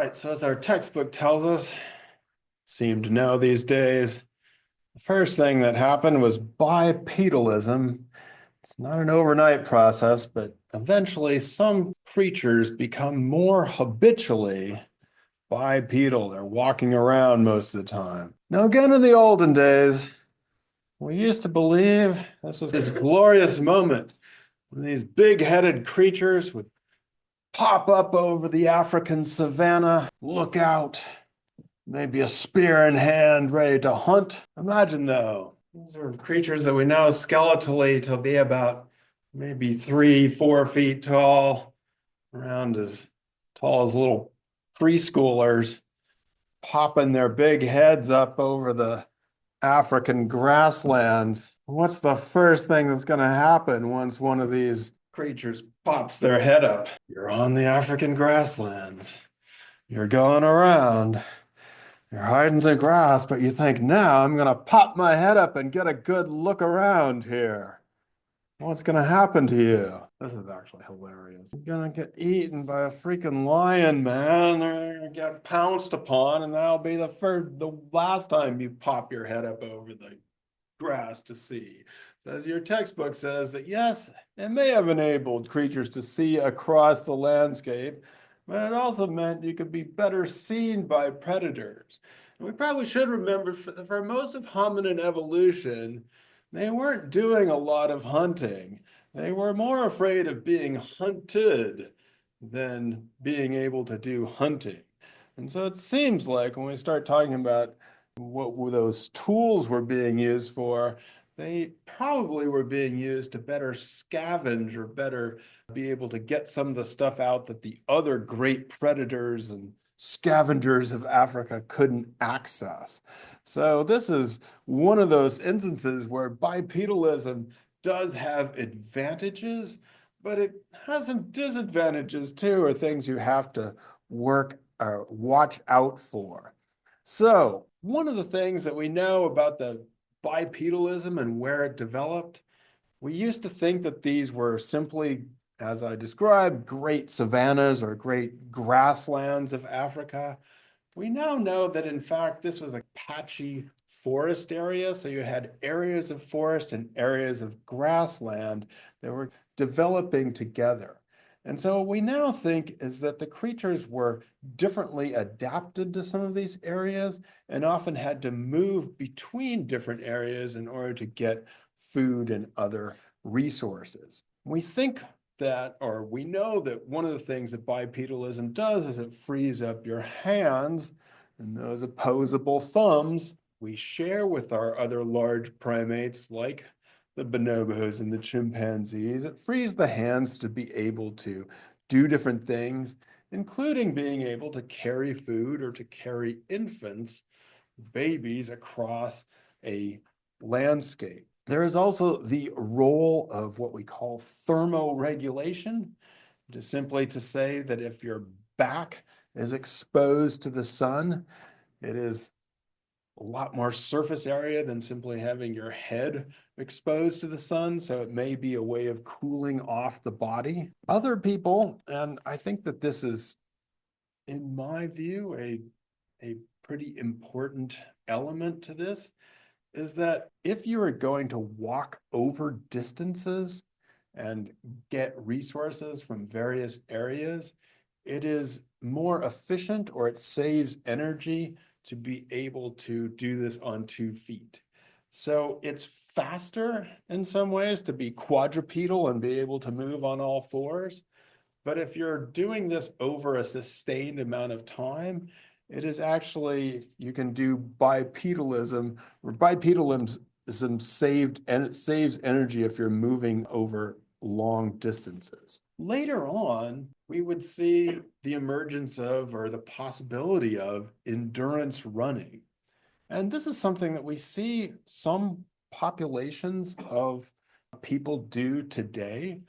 right, so as our textbook tells us, seem to know these days, the first thing that happened was bipedalism. It's not an overnight process, but eventually some creatures become more habitually bipedal. They're walking around most of the time. Now, again, in the olden days, we used to believe this was this glorious moment when these big-headed creatures would pop up over the African savanna, look out, maybe a spear in hand, ready to hunt. Imagine though, these are creatures that we know skeletally to be about maybe 3, 4 feet tall, around as tall as little preschoolers, popping their big heads up over the African grasslands. What's the first thing that's going to happen once one of these creatures pops their head up? You're on the African grasslands. You're going around. You're hiding in the grass, but you think, now I'm going to pop my head up and get a good look around here. What's going to happen to you? This is actually hilarious. You're going to get eaten by a freaking lion, man. They're going to get pounced upon, and that'll be the last time you pop your head up over the grass to see. As your textbook says that yes, it may have enabled creatures to see across the landscape, but it also meant you could be better seen by predators. And we probably should remember for most of hominin evolution, they weren't doing a lot of hunting. They were more afraid of being hunted than being able to do hunting. And so it seems like when we start talking about what those tools were being used for, they probably were being used to better scavenge or better be able to get some of the stuff out that the other great predators and scavengers of Africa couldn't access. So this is one of those instances where bipedalism does have advantages, but it has some disadvantages too, or things you have to work or watch out for. So one of the things that we know about the bipedalism and where it developed, we used to think that these were simply, as I described, great savannas or great grasslands of Africa. We now know that in fact this was a patchy forest area. So you had areas of forest and areas of grassland that were developing together. And so what we now think is that the creatures were differently adapted to some of these areas and often had to move between different areas in order to get food and other resources. We think that, or we know that one of the things that bipedalism does is it frees up your hands and those opposable thumbs we share with our other large primates like the bonobos and the chimpanzees. It frees the hands to be able to do different things, including being able to carry food or to carry infants, babies, across a landscape. There is also the role of what we call thermoregulation, just simply to say that if your back is exposed to the sun, it is a lot more surface area than simply having your head exposed to the sun. So it may be a way of cooling off the body. Other people, and I think that this is, in my view, a pretty important element to this, is that if you are going to walk over distances and get resources from various areas, it is more efficient, or it saves energy to be able to do this on 2 feet. So it's faster in some ways to be quadrupedal and be able to move on all fours. But if you're doing this over a sustained amount of time, it is actually, you can do bipedalism, or bipedalism saved, and it saves energy if you're moving over long distances. Later on, we would see the emergence of, or the possibility of, endurance running. And this is something that we see some populations of people do today.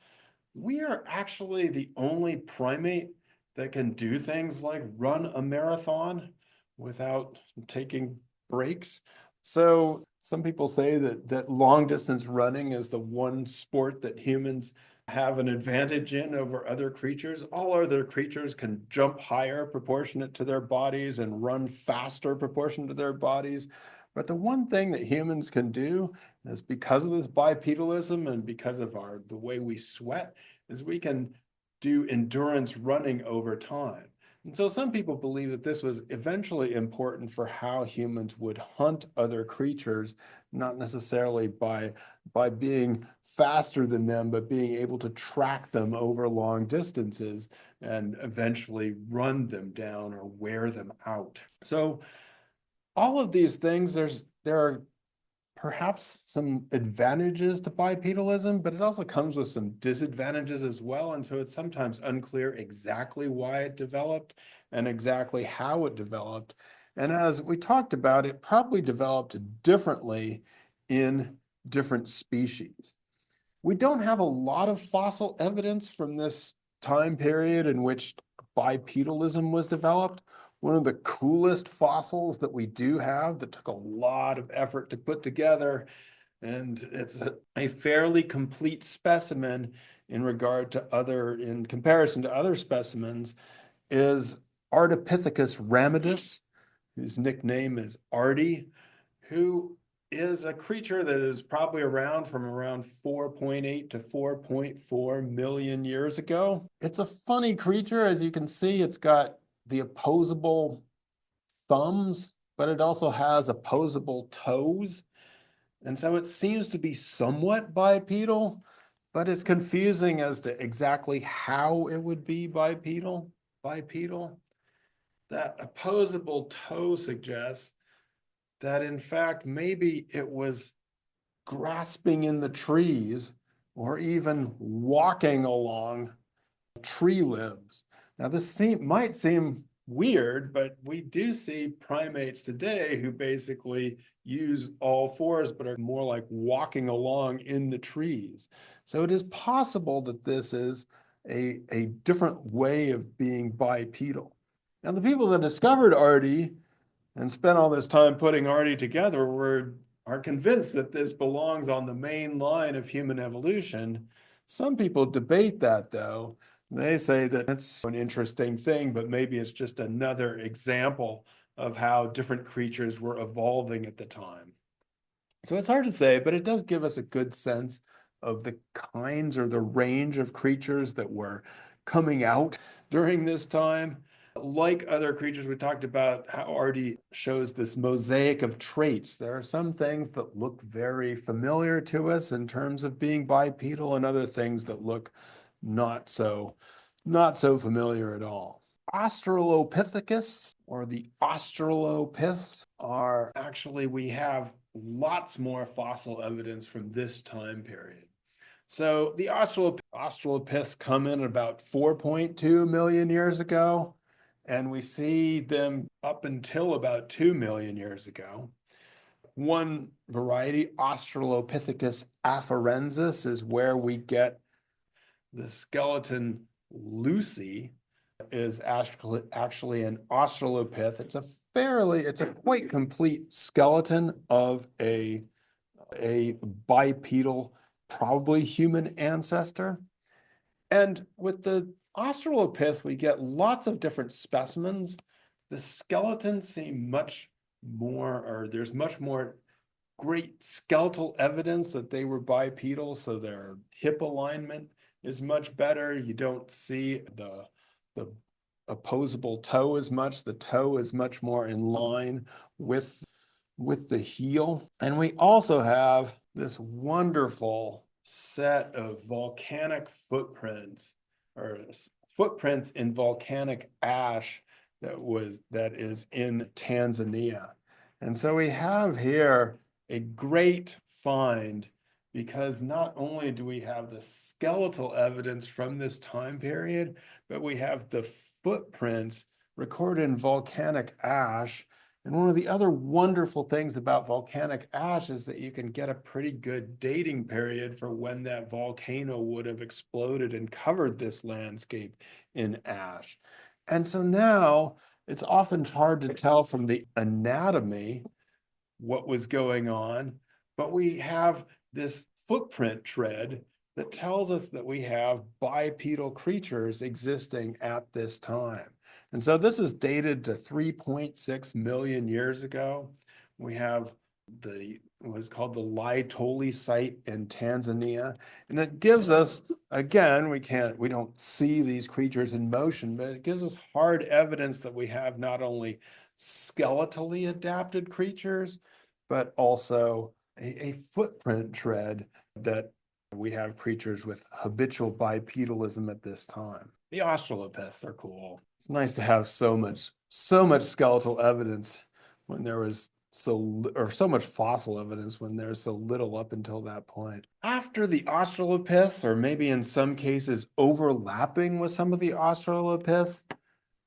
We are actually the only primate that can do things like run a marathon without taking breaks. So some people say that long distance running is the one sport that humans have an advantage in over other creatures. All other creatures can jump higher proportionate to their bodies and run faster proportionate to their bodies. But the one thing that humans can do is, because of this bipedalism and because of the way we sweat, is we can do endurance running over time. And so some people believe that this was eventually important for how humans would hunt other creatures, not necessarily by being faster than them, but being able to track them over long distances and eventually run them down or wear them out. So all of these things, there are perhaps some advantages to bipedalism, but it also comes with some disadvantages as well. And so it's sometimes unclear exactly why it developed and exactly how it developed. And as we talked about, it probably developed differently in different species. We don't have a lot of fossil evidence from this time period in which bipedalism was developed. One of the coolest fossils that we do have that took a lot of effort to put together, and it's a fairly complete specimen in comparison to other specimens, is Ardipithecus ramidus, whose nickname is Artie, who is a creature that is probably around from around 4.8 to 4.4 million years ago. It's a funny creature. As you can see, it's got the opposable thumbs, but it also has opposable toes. And so it seems to be somewhat bipedal, but it's confusing as to exactly how it would be bipedal. That opposable toe suggests that in fact maybe it was grasping in the trees or even walking along tree limbs. Now this might seem weird, but we do see primates today who basically use all fours but are more like walking along in the trees. So it is possible that this is a different way of being bipedal. Now the people that discovered Artie and spent all this time putting Artie together are convinced that this belongs on the main line of human evolution. Some people debate that, though. They say that it's an interesting thing, but maybe it's just another example of how different creatures were evolving at the time. So it's hard to say, but it does give us a good sense of the kinds or the range of creatures that were coming out during this time. Like other creatures, we talked about how Artie shows this mosaic of traits. There are some things that look very familiar to us in terms of being bipedal, and other things that look not so familiar at all. Australopithecus, or the Australopiths, are actually, we have lots more fossil evidence from this time period. So the Australopiths come in about 4.2 million years ago, and we see them up until about 2 million years ago. One variety, Australopithecus afarensis, is where we get the skeleton Lucy, is actually an Australopith. It's a quite complete skeleton of a bipedal, probably human ancestor. And with the Australopith, we get lots of different specimens. The skeletons seem much more, or there's much more great skeletal evidence that they were bipedal, so their hip alignment is much better. You don't see the opposable toe as much. The toe is much more in line with the heel. And we also have this wonderful set of volcanic footprints, or footprints in volcanic ash that is in Tanzania. And so we have here a great find, because not only do we have the skeletal evidence from this time period, but we have the footprints recorded in volcanic ash. And one of the other wonderful things about volcanic ash is that you can get a pretty good dating period for when that volcano would have exploded and covered this landscape in ash. And so now it's often hard to tell from the anatomy what was going on, but we have this footprint tread that tells us that we have bipedal creatures existing at this time. And so this is dated to 3.6 million years ago. We have what's called the Laetoli site in Tanzania. And it gives us, again, we don't see these creatures in motion, but it gives us hard evidence that we have not only skeletally adapted creatures, but also a footprint tread that we have creatures with habitual bipedalism at this time. The Australopiths are cool. It's nice to have so much skeletal evidence when there was so much fossil evidence when there's so little up until that point. After the Australopiths, or maybe in some cases overlapping with some of the Australopiths,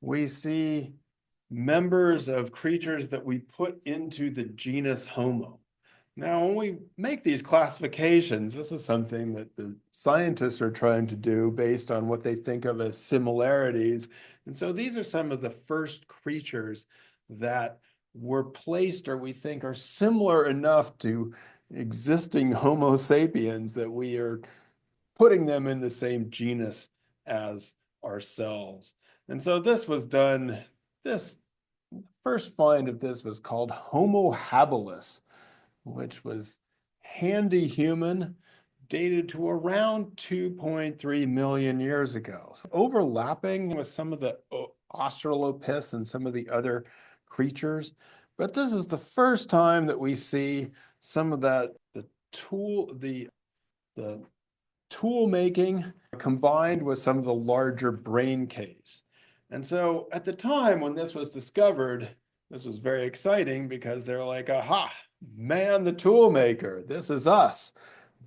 we see members of creatures that we put into the genus Homo. Now, when we make these classifications, this is something that the scientists are trying to do based on what they think of as similarities. And so these are some of the first creatures that were placed or we think are similar enough to existing Homo sapiens that we are putting them in the same genus as ourselves. And so this first find of this was called Homo habilis, which was handy human, dated to around 2.3 million years ago. So overlapping with some of the Australopiths and some of the other creatures. But this is the first time that we see some of that, the tool making combined with some of the larger brain case. And so at the time when this was discovered, this was very exciting because they're like, aha, man, the tool maker, this is us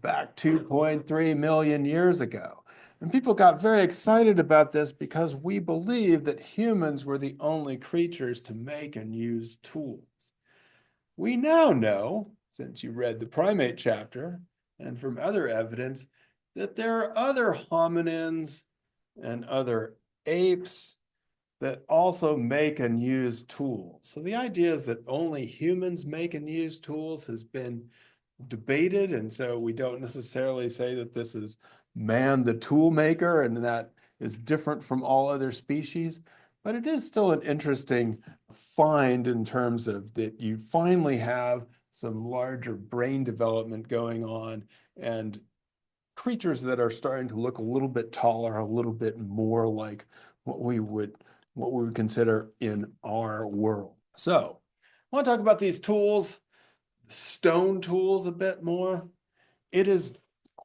back 2.3 million years ago. And people got very excited about this because we believed that humans were the only creatures to make and use tools. We now know, since you read the primate chapter and from other evidence, that there are other hominins and other apes that also make and use tools. So the idea is that only humans make and use tools has been debated, and so we don't necessarily say that this is man the tool maker and that is different from all other species, but it is still an interesting find in terms of that you finally have some larger brain development going on and creatures that are starting to look a little bit taller, a little bit more like what we would consider in our world. So I want to talk about these tools, stone tools, a bit more. It is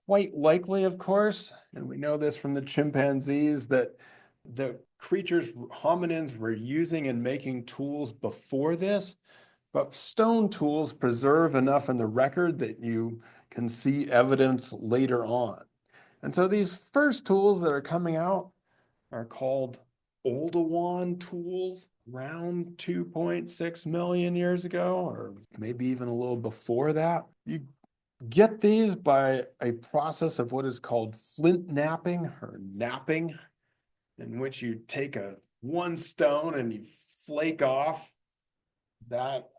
quite likely, of course, and we know this from the chimpanzees, that the creatures, hominins, were using and making tools before this, but stone tools preserve enough in the record that you can see evidence later on. And so these first tools that are coming out are called Oldowan tools around 2.6 million years ago, or maybe even a little before that. You get these by a process of what is called flint knapping or knapping, in which you take one stone and you flake off that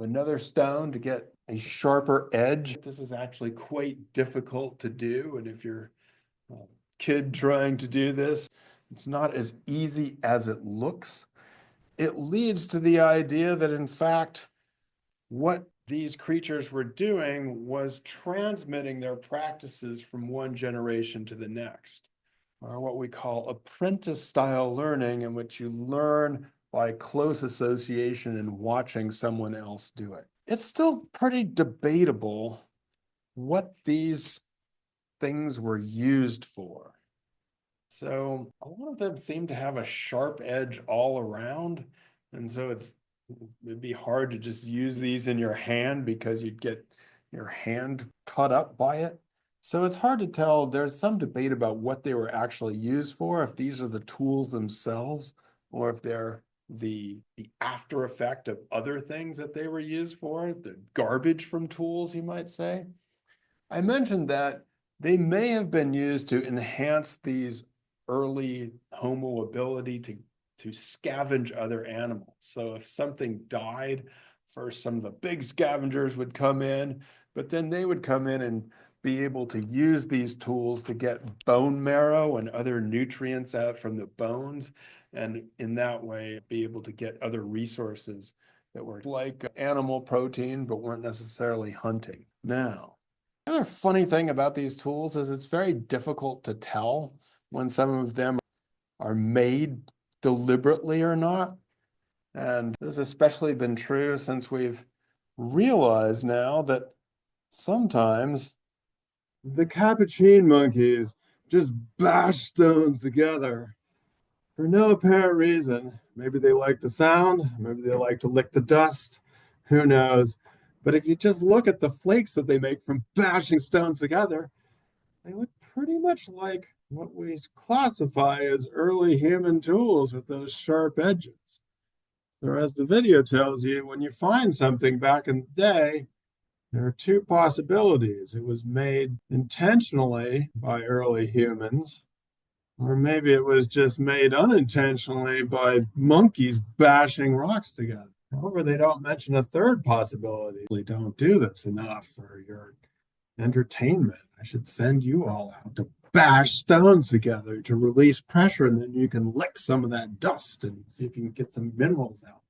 another stone to get a sharper edge. This is actually quite difficult to do, and if you're a kid trying to do this, it's not as easy as it looks. It leads to the idea that, in fact, what these creatures were doing was transmitting their practices from one generation to the next, or what we call apprentice-style learning, in which you learn by close association and watching someone else do it. It's still pretty debatable what these things were used for. So a lot of them seem to have a sharp edge all around. And so it'd be hard to just use these in your hand because you'd get your hand cut up by it. So it's hard to tell. There's some debate about what they were actually used for, if these are the tools themselves, or if they're the after effect of other things that they were used for, the garbage from tools, you might say. I mentioned that they may have been used to enhance these early Homo ability to scavenge other animals. So if something died, first some of the big scavengers would come in, but then they would come in and be able to use these tools to get bone marrow and other nutrients out from the bones, and in that way be able to get other resources that were like animal protein but weren't necessarily hunting. Now, the other funny thing about these tools is it's very difficult to tell when some of them are made deliberately or not. And this has especially been true since we've realized now that sometimes the capuchin monkeys just bash stones together for no apparent reason. Maybe they like the sound, maybe they like to lick the dust, who knows. But if you just look at the flakes that they make from bashing stones together, they look pretty much like what we classify as early human tools with those sharp edges. Or as the video tells you, when you find something back in the day, there are two possibilities. It was made intentionally by early humans, or maybe it was just made unintentionally by monkeys bashing rocks together. However, they don't mention a third possibility. They don't do this enough for your entertainment. I should send you all out to bash stones together to release pressure, and then you can lick some of that dust and see if you can get some minerals out.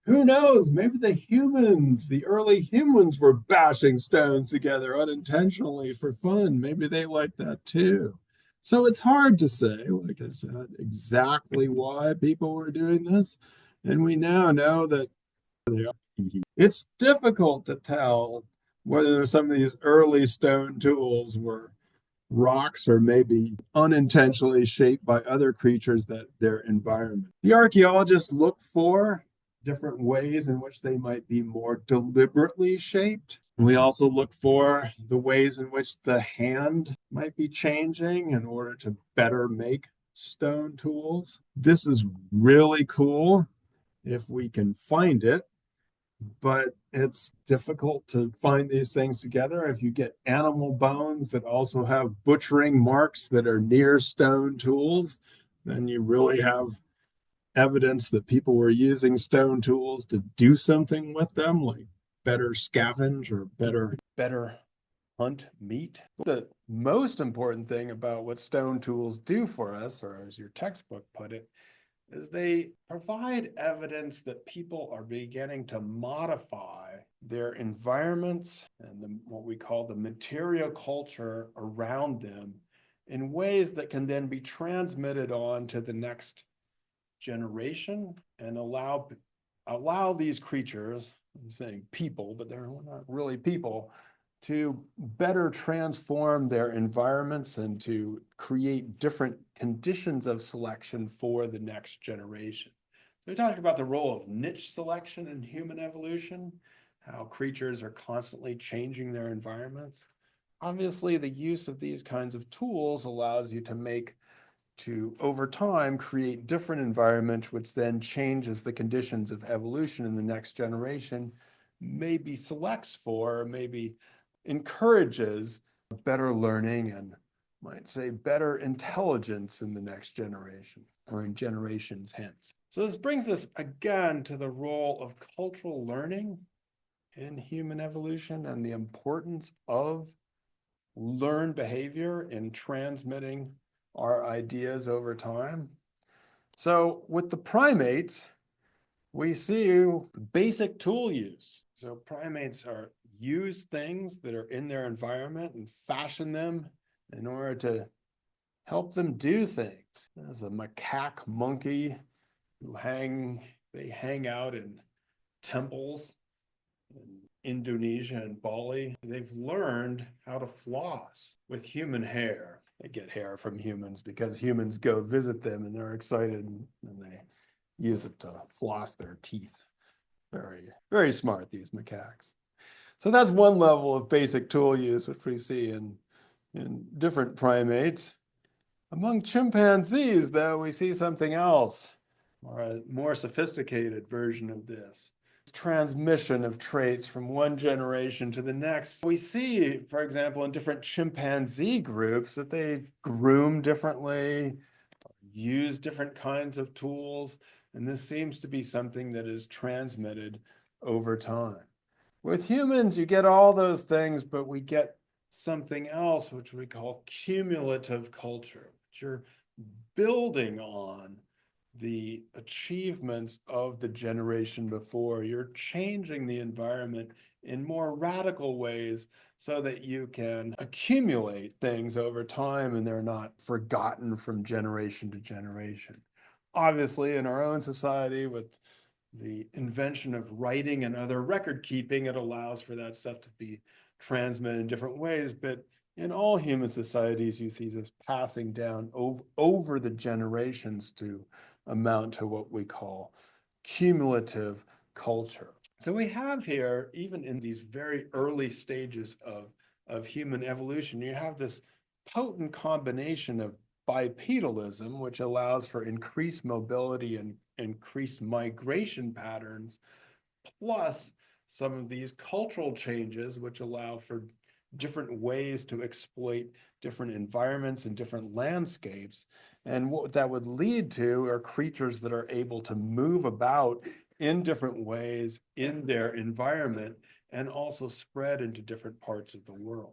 Who knows? Maybe the early humans were bashing stones together unintentionally for fun. Maybe they like that too. So it's hard to say, like I said, exactly why people were doing this. And we now know that they are. It's difficult to tell whether some of these early stone tools were rocks or maybe unintentionally shaped by other creatures that their environment. The archaeologists look for different ways in which they might be more deliberately shaped. We also look for the ways in which the hand might be changing in order to better make stone tools. This is really cool if we can find it, but it's difficult to find these things together. If you get animal bones that also have butchering marks that are near stone tools, then you really have evidence that people were using stone tools to do something with them, like better scavenge or better hunt meat. The most important thing about what stone tools do for us, or as your textbook put it, is they provide evidence that people are beginning to modify their environments and what we call the material culture around them in ways that can then be transmitted on to the next generation and allow these creatures, I'm saying people, but they're not really people, to better transform their environments and to create different conditions of selection for the next generation. So we talked about the role of niche selection in human evolution, how creatures are constantly changing their environments. Obviously, the use of these kinds of tools allows you to over time create different environments, which then changes the conditions of evolution in the next generation, maybe selects for, maybe encourages better learning and might say better intelligence in the next generation or in generations hence. So this brings us again to the role of cultural learning in human evolution and the importance of learned behavior in transmitting our ideas over time. So with the primates, we see basic tool use. So primates use things that are in their environment and fashion them in order to help them do things. There's a macaque monkey they hang out in temples in Indonesia and Bali. They've learned how to floss with human hair. They get hair from humans because humans go visit them and they're excited and they use it to floss their teeth. Very, very smart, these macaques. So that's one level of basic tool use, which we see in different primates. Among chimpanzees, though, we see something else, or a more sophisticated version of this. Transmission of traits from one generation to the next. We see, for example, in different chimpanzee groups that they groom differently, use different kinds of tools, and this seems to be something that is transmitted over time. With humans, you get all those things, but we get something else, which we call cumulative culture, which you're building on the achievements of the generation before. You're changing the environment in more radical ways so that you can accumulate things over time and they're not forgotten from generation to generation. Obviously, in our own society, with the invention of writing and other record keeping, it allows for that stuff to be transmitted in different ways. But in all human societies, you see this passing down over the generations to amount to what we call cumulative culture. So we have here, even in these very early stages of human evolution, you have this potent combination of bipedalism, which allows for increased mobility and increased migration patterns, plus some of these cultural changes, which allow for different ways to exploit different environments and different landscapes. And what that would lead to are creatures that are able to move about in different ways in their environment and also spread into different parts of the world.